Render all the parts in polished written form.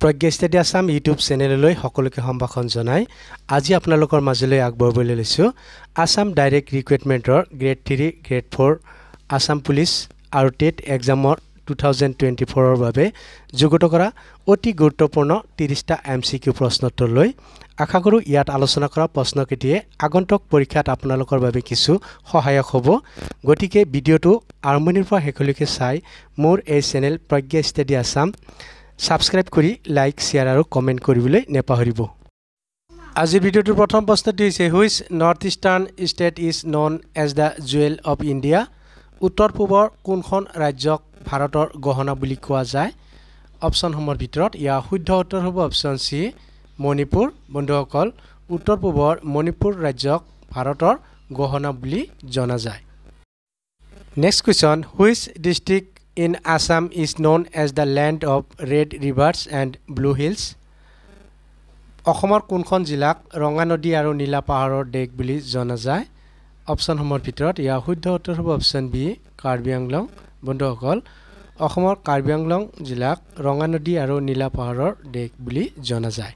প্ৰজ্ঞা study Assam YouTube চেনেললৈ সকলোকে সম্ভাষণ জনাই আজি আপোনালোকৰ মাজলৈ আগবঢ়াবলৈ লৈছো আসাম ডাইৰেক্ট ৰিক্ৰুটমেন্টৰ গ্ৰেড 3 গ্ৰেড 4 আসাম পুলিচ আৰু টেট এক্সামৰ 2024 ৰ বাবে যোগ্যতা কৰা অতি গুৰুত্বপূৰ্ণ 30টা এমসিকিউ প্ৰশ্নোত্তৰ লৈ আশা কৰো ইয়াত আলোচনা কৰা প্ৰশ্নকেটিয়ে আগন্তুক পৰীক্ষাত আপোনালোকৰ বাবে কিছু সহায়ক হ'ব গতিকে ভিডিওটো আৰম্ভণিৰ পৰা শেষলৈকে চাই মোৰ এই channel Pragya study Assam subscribe কৰি লাইক শেয়াৰ আৰু কমেন্ট কৰিবলৈ নেপাহৰিব আজি ভিডিওটোৰ প্ৰথম প্ৰশ্নটি হৈছে which north eastern state is known as the jewel of India উত্তৰ পূবৰ কোনখন ৰাজ্যক ভাৰতৰ গহনা বুলি কোৱা যায় অপচনসমূহৰ ভিতৰত ইয়াৰ শুদ্ধ উত্তৰ হ'ব অপচন সি মণিপুৰ বন্ধুসকল উত্তৰ পূবৰ মণিপুৰ ৰাজ্যক ভাৰতৰ গহনা বুলি জনা যায় next question which district in Assam is known as the land of red rivers and blue hills অসমৰ কোনখন জিলাক ৰঙা নদী আৰু নীলা পাহাৰৰ দেশ বুলি জনা যায় অপচনসমূহৰ ভিতৰত ইয়াৰ শুদ্ধ উত্তৰ হ'ব অপচন বি কাৰ্বি আংলং বন্ধুসকল অসমৰ কাৰ্বি আংলং জিলাক ৰঙা নদী আৰু নীলা পাহাৰৰ দেশ বুলি জনা যায়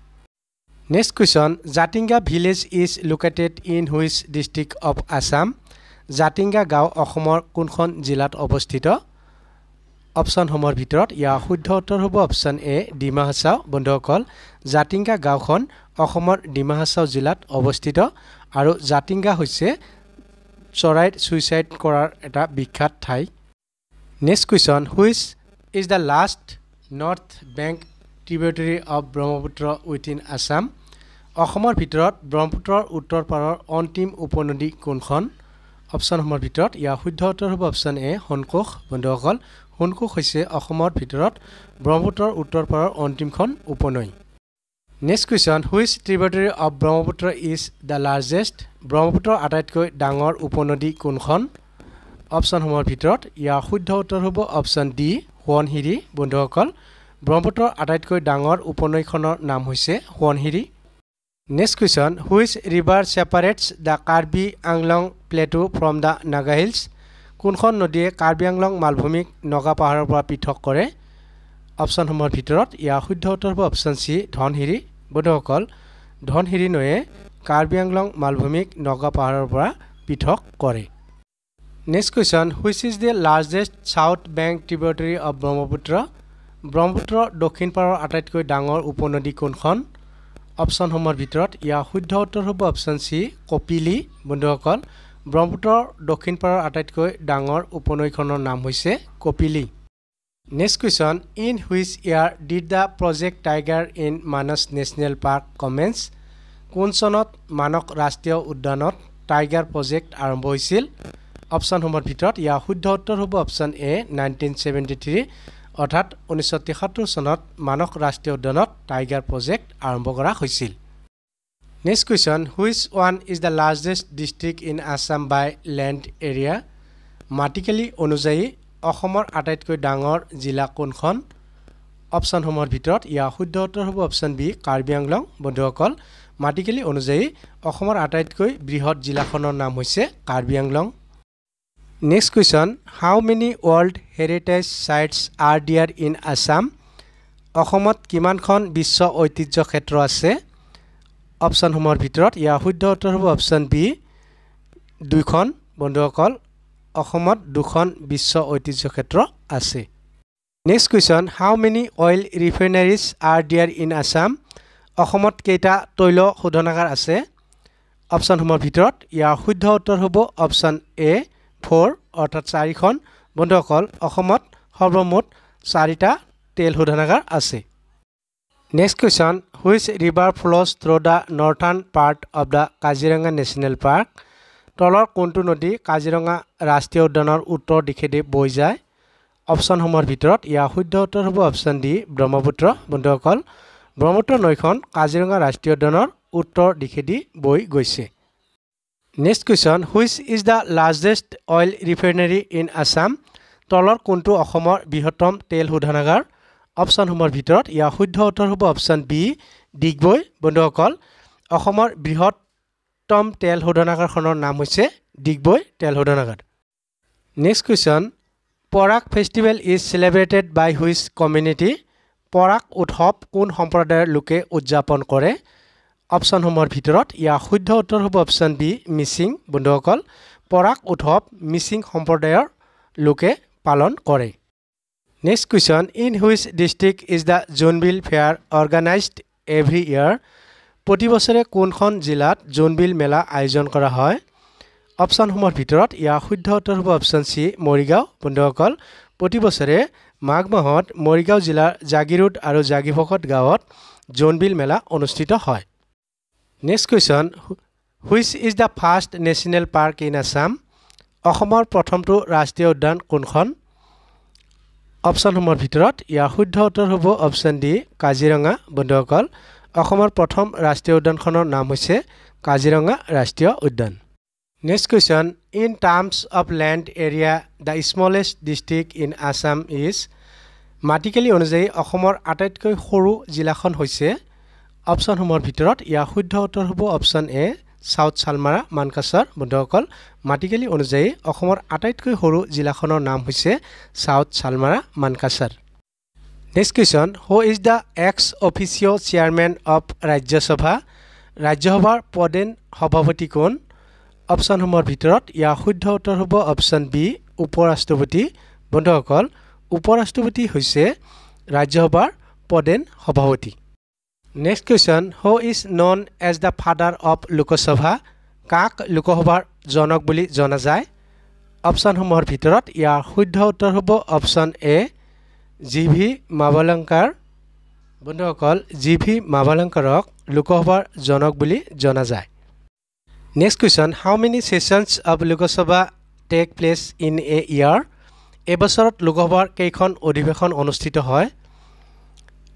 next question Jatinga village is located in which district of Assam Jatinga গাঁও অসমৰ কোনখন জিলাত অৱস্থিত অপচন সমূহৰ ভিতৰত ইয়াৰ শুদ্ধ উত্তৰ হ'ব অপচন এ ডিমা হাছাও বন্ধুসকল জাতিংগা গাঁওখন অসমৰ ডিমা হাছাও জিলাত অৱস্থিত আৰু জাতিংগা হৈছে চৰাইৰ সুইসাইড কৰাৰ এটা বিখ্যাত ঠাই next question which is the last north bank tributary of Brahmaputra within Assam অসমৰ ভিতৰত ব্ৰহ্মপুত্ৰৰ উত্তৰ পাৰৰ অন্তিম উপনদী কোনখন অপচনসমূহৰ ভিতৰত ইয়াৰ শুদ্ধ উত্তৰ হ'ব অপচন এ সোণকোষ বন্ধুসকল সোণকোষ হৈছে অসমৰ ভিতৰত ব্ৰহ্মপুত্ৰৰ উত্তৰ পাৰৰ অন্তিমখন উপনৈ next question which tributary of Brahmaputra is the largest ব্ৰহ্মপুত্ৰৰ আটাইতকৈ ডাঙৰ উপনদী কোনখন অপচনসমূহৰ ভিতৰত ইয়াৰ শুদ্ধ উত্তৰ হ'ব অপচন ডি সোৱণশিৰি বন্ধুসকল ব্ৰহ্মপুত্ৰৰ আটাইতকৈ ডাঙৰ উপনৈখনৰ নাম হৈছে Subansiri next question which river separates the Karbi Anglong plateau from the Naga hills কোনখন নদীয়ে কাৰ্বি আংলং মালভূমিক নগা পাহাৰৰ পৰা পৃথক কৰে অপচনসমূহৰ ভিতৰত ইয়াৰ শুদ্ধ উত্তৰ হ'ব অপচন সি ধনশিৰি বন্ধুসকল ধনশিৰি নৈয়ে কাৰ্বি আংলং মালভূমিক নগা পাহাৰৰ পৰা পৃথক কৰে next question which is the largest south bank tributary of Brahmaputra ব্ৰহ্মপুত্ৰৰ দক্ষিণ পাৰৰ আটাইতকৈ ডাঙৰ উপনদী কোনখন অপচনসমূহৰ ভিতৰত ইয়াৰ শুদ্ধ উত্তৰ হ'ব অপচন সি কপিলি বন্ধুসকল ব্ৰহ্মপুত্ৰৰ দক্ষিণ পাৰৰ আটাইতকৈ ডাঙৰ উপনৈখনৰ নাম হৈছে Kopili next question in which year did the project tiger in Manas national park commence কোন চনত মানস ৰাষ্ট্ৰীয় উদ্যানত টাইগাৰ প্ৰজেক্ট আৰম্ভ হৈছিল অপচনসমূহৰ ভিতৰত ইয়াৰ শুদ্ধ উত্তৰ হ'ব অপচন এ 1973 অৰ্থাৎ 1973 চনত মানস ৰাষ্ট্ৰীয় উদ্যানত টাইগাৰ প্ৰজেক্ট আৰম্ভ কৰা হৈছিল next question which one is the largest district in Assam by land area মাটিকালি অনুযায়ী অসমৰ আটাইতকৈ ডাঙৰ জিলা কোনখন অপচনসমূহৰ ভিতৰত ইয়াৰ শুদ্ধ উত্তৰ হ'ব অপচন বি কাৰ্বি আংলং বন্ধুসকল মাটিকালি অনুযায়ী অসমৰ আটাইতকৈ বৃহৎ জিলাখনৰ নাম হৈছে Karbi Anglong next question how many world heritage sites are there in Assam অসমত কিমানখন বিশ্ব ঐতিহ্য ক্ষেত্ৰ আছে অপচনসমূহৰ ভিতৰত ইয়াৰ শুদ্ধ উত্তৰ হ'ব অপচন বি 2খন বন্ধুসকল অসমত 2খন বিশ্ব ঐতিহ্য ক্ষেত্ৰ আছে next question how many oil refineries are there in Assam অসমত কেইটা তৈল শোধনাগাৰ আছে অপচনসমূহৰ ভিতৰত ইয়াৰ শুদ্ধ উত্তৰ হ'ব অপচন এ 4 অৰ্থাৎ 4খন বন্ধুসকল অসমত সৰ্বমুঠ 4টা তেল শোধনাগাৰ আছে next question which river flows through the northern part of the Kaziranga national park তলৰ কোনটো নদী কাজিৰঙা ৰাষ্ট্ৰীয় উদ্যানৰ উত্তৰ দিশেদি বৈ যায় অপচনসমূহৰ ভিতৰত ইয়াৰ শুদ্ধ উত্তৰ হ'ব অপচন ডি ব্ৰহ্মপুত্ৰ বন্ধুসকল ব্ৰহ্মপুত্ৰ নৈখন কাজিৰঙা ৰাষ্ট্ৰীয় উদ্যানৰ উত্তৰ দিশেদি বৈ গৈছে next question which is the largest oil refinery in Assam তলৰ কোনটো অসমৰ বৃহত্তম তেল শোধনাগাৰ অপচনসমূহৰ ভিতৰত ইয়াৰ শুদ্ধ উত্তৰ হ'ব অপচন বি ডিগবৈ বন্ধুসকল অসমৰ বৃহত্তম তেল শোধনাগাৰখনৰ নাম হৈছে ডিগবৈ তেল শোধনাগাৰ next question Parag festival is celebrated by which community Parag উৎসৱ কোন সম্প্ৰদায়ৰ লোকে উদযাপন কৰে অপশ্যনসমূহৰ ভিতৰত ইয়াৰ শুদ্ধ উত্তৰ হ'ব অপশ্যন বি মিচিং বন্ধুসকল পৰাগ উৎসৱ মিচিং সম্প্ৰদায়ৰ লোকে পালন কৰে next question in which district is the Jonbeel fair organized every year প্ৰতি বছৰে কোনখন জিলাত জোনবিল মেলা আয়োজন কৰা হয় অপশ্যনসমূহৰ ভিতৰত ইয়াৰ শুদ্ধ উত্তৰ হ'ব অপশ্যন চি মৰিগাঁও বন্ধুসকল প্ৰতি বছৰে মাঘ মাহত মৰিগাঁও জিলাৰ জাগিৰোড আৰু জাগিভকত গাঁৱত জোনবিল মেলা অনুষ্ঠিত হয় next question which is the first national park in Assam অসমৰ প্ৰথমটো ৰাষ্ট্ৰীয় উদ্যান কোনখন অপশ্যনসমূহৰ ভিতৰত ইয়াৰ শুদ্ধ উত্তৰ হ'ব অপশ্যন ডি কাজিৰঙা বন্ধুসকল অসমৰ প্ৰথম ৰাষ্ট্ৰীয় উদ্যানখনৰ নাম হৈছে কাজিৰঙা ৰাষ্ট্ৰীয় উদ্যান next question in terms of land area the smallest district in Assam is মাটিকালি অনুযায়ী অসমৰ আটাইতকৈ সৰু জিলাখন হৈছে অপশ্যনসমূহৰ ভিতৰত ইয়াৰ শুদ্ধ উত্তৰ হ'ব option A South Salmara Mankachar বন্ধুসকল মাটিকালি অনুযায়ী অসমৰ আটাইতকৈ সৰু জিলাখনৰ নাম হৈছে South Salmara Mankachar next question who is the ex officio chairman of Rajya Sabha ৰাজ্যসভাৰ পদেন সভাপতি কোন অপশ্যনসমূহৰ ভিতৰত ইয়াৰ শুদ্ধ উত্তৰ হ'ব অপশ্যন বি উপৰাষ্ট্ৰপতি বন্ধুসকল উপৰাষ্ট্ৰপতি হৈছে ৰাজ্যসভাৰ পদেন সভাপতি next question who is known as the father of Lok Sabha কাক লোকসভাৰ জনক বুলি জনা যায় অপশ্যনসমূহৰ ভিতৰত ইয়াৰ শুদ্ধ উত্তৰ হ'ব option A G V Mavalankar বন্ধুসকল জি ভি মাভালংকাৰক লোকসভাৰ জনক বুলি জনা যায় next question how many sessions of Lok Sabha take place in a year এবছৰত লোকসভাৰ কেইখন অধিৱেশন অনুষ্ঠিত হয়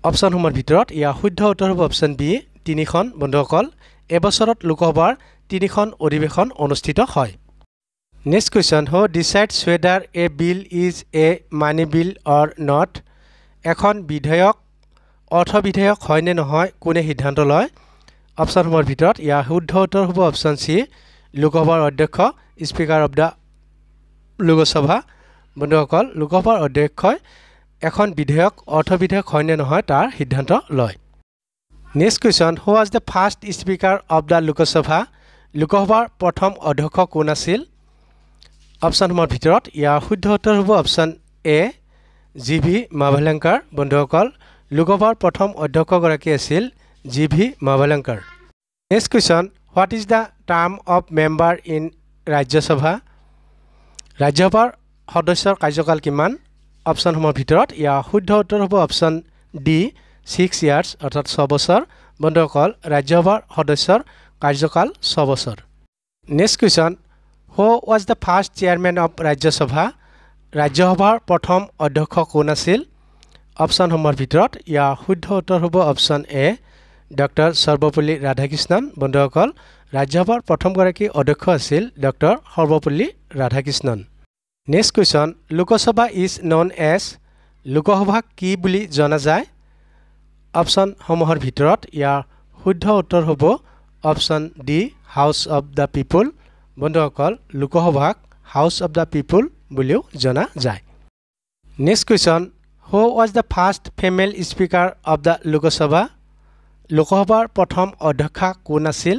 অপশ্যনসমূহৰ ভিতৰত ইয়াৰ শুদ্ধ উত্তৰ হ'ব অপশ্যন বি তিনিখন বন্ধুসকল এবছৰত লোকসভাৰ তিনিখন অধিৱেশন অনুষ্ঠিত হয় next question who decides whether a bill is a money bill or not এখন বিধেয়ক অৰ্থ বিধেয়ক হয় নে নহয় কোনে সিদ্ধান্ত লয় অপশ্যনসমূহৰ ভিতৰত ইয়াৰ শুদ্ধ উত্তৰ হ'ব অপশ্যন চি লোকসভাৰ অধ্যক্ষ স্পীকাৰ অফ দ্য লোকসভা বন্ধুসকল লোকসভাৰ অধ্যক্ষই এখন বিধেয়ক অৰ্থ বিধেয়ক হয় নে নহয় তাৰ সিদ্ধান্ত লয় next question who was the first speaker of the Lok Sabha লোকসভাৰ প্ৰথম অধ্যক্ষ কোন আছিল অপশ্যনসমূহৰ ভিতৰত ইয়াৰ শুদ্ধ উত্তৰ হ'ব option A G V Mavalankar বন্ধুসকল লোকসভাৰ প্ৰথম অধ্যক্ষগৰাকী আছিল G V Mavalankar next question what is the term of member in Rajya Sabha ৰাজ্যসভাৰ সদস্যৰ কাৰ্যকাল কিমান অপশ্যনসমূহৰ ভিতৰত ইয়াৰ শুদ্ধ উত্তৰ হ'ব অপশ্যন ডি 6 ইয়াৰ্ছ অৰ্থাৎ 6 বছৰ বন্ধুসকল ৰাজ্যসভাৰ সদস্যৰ কাৰ্যকাল 6 বছৰ next question who was the first chairman of Rajya Sabha ৰাজ্যসভাৰ প্ৰথম অধ্যক্ষ কোন আছিল অপশ্যনসমূহৰ ভিতৰত ইয়াৰ শুদ্ধ উত্তৰ হ'ব option A doctor Sarvepalli Radhakrishnan বন্ধুসকল ৰাজ্যসভাৰ প্ৰথমগৰাকী অধ্যক্ষ আছিল doctor Sarvepalli Radhakrishnan next question Lok Sabha is known as লোকসভাক কি বুলি জনা যায় অপশ্যনসমূহৰ ভিতৰত ইয়াৰ শুদ্ধ উত্তৰ হ'ব option D house of the people বন্ধুসকল লোকসভাক হাউচ অফ দ্য পিপুল বুলিও জনা যায় next question who was the first female speaker of the Lok Sabha লোকসভাৰ প্ৰথম অধ্যক্ষা কোন আছিল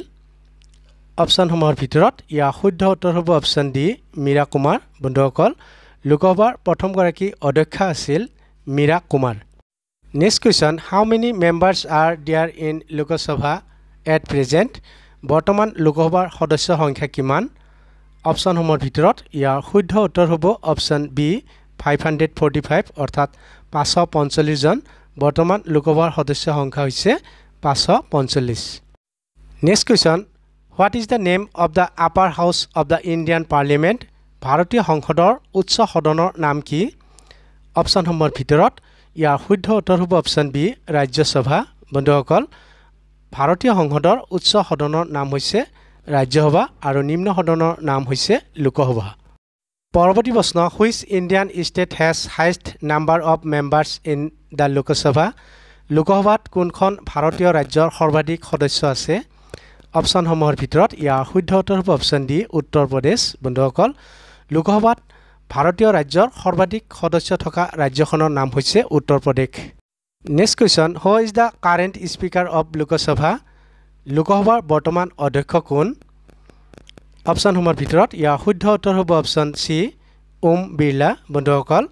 অপশ্যনসমূহৰ ভিতৰত ইয়াৰ শুদ্ধ উত্তৰ হ'ব অপশ্যন ডি মীৰা কুমাৰ বন্ধুসকল লোকসভাৰ প্ৰথমগৰাকী অধ্যক্ষা আছিল Meira Kumar next question how many members are there in Lok Sabha at present বৰ্তমান লোকসভাৰ সদস্য সংখ্যা কিমান অপশ্যনসমূহৰ ভিতৰত ইয়াৰ শুদ্ধ উত্তৰ হ'ব অপশ্যন বি 545 অৰ্থাৎ 545 জন বৰ্তমান লোকসভাৰ সদস্য সংখ্যা হৈছে 545 next question what is the name of the upper house of the Indian parliament ভাৰতীয় সংসদৰ উচ্চ সদনৰ নাম কি অপশ্যনসমূহৰ ভিতৰত ইয়াৰ শুদ্ধ উত্তৰ হ'ব অপশ্যন বি ৰাজ্যসভা বন্ধুসকল ভাৰতীয় সংসদৰ উচ্চ সদনৰ নাম হৈছে ৰাজ্যসভা আৰু নিম্ন সদনৰ নাম হৈছে লোকসভা পৰৱৰ্তী প্ৰশ্ন which Indian state has highest number of members in the Lok Sabha লোকসভাত কোনখন ভাৰতীয় ৰাজ্যৰ সৰ্বাধিক সদস্য আছে অপশ্যনসমূহৰ ভিতৰত ইয়াৰ শুদ্ধ উত্তৰ হ'ব অপশ্যন ডি উত্তৰ প্ৰদেশ বন্ধুসকল লোকসভাত ভাৰতীয় ৰাজ্যৰ সৰ্বাধিক সদস্য থকা ৰাজ্যখনৰ নাম হৈছে Uttar Pradesh next question, who is the current speaker of Lok Sabha? লোকসভাৰ বৰ্তমান অধ্যক্ষ কোন? অপশ্যনসমূহৰ ভিতৰত ইয়াৰ শুদ্ধ উত্তৰ হ'ব অপশ্যন চি, ওম বিৰলা। বন্ধুসকল,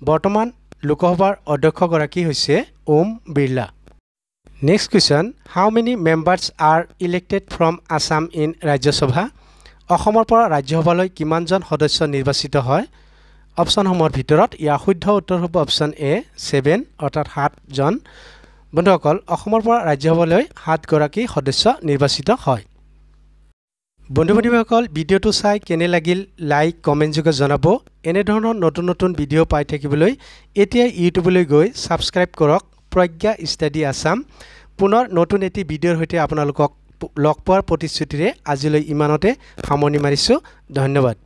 বৰ্তমান লোকসভাৰ অধ্যক্ষগৰাকী হৈছে Om Birla. Next question, how many members are elected from Assam in Rajya Sabha? অসমৰ পৰা ৰাজ্যসভালৈ কিমানজন সদস্য নিৰ্বাচিত হয়? অপশ্যনসমূহৰ ভিতৰত ইয়াৰ শুদ্ধ উত্তৰ হ'ব অপশ্যন এ, 7 অৰ্থাৎ 7জন। বন্ধুসকল, অসমৰ পৰা ৰাজ্যসভালৈ 7গৰাকী সদস্য নিৰ্বাচিত হয়। বন্ধু বান্ধৱীসকল, ভিডিঅ'টো চাই কেনে লাগিল লাইক কমেণ্ট যোগে জনাব। এনেধৰণৰ নতুন নতুন ভিডিঅ' পাই থাকিবলৈ এতিয়া ইউটিউবলৈ গৈ ছাবস্ক্ৰাইব কৰক প্ৰজ্ঞা ষ্টাডি আছাম। পুনৰ নতুন এটি ভিডিঅ'ৰ সৈতে আপোনালোকক লগ পোৱাৰ প্ৰতিশ্ৰুতিৰে আজিলৈ ইমানতে সামৰণি মাৰিছোঁ। ধন্যবাদ।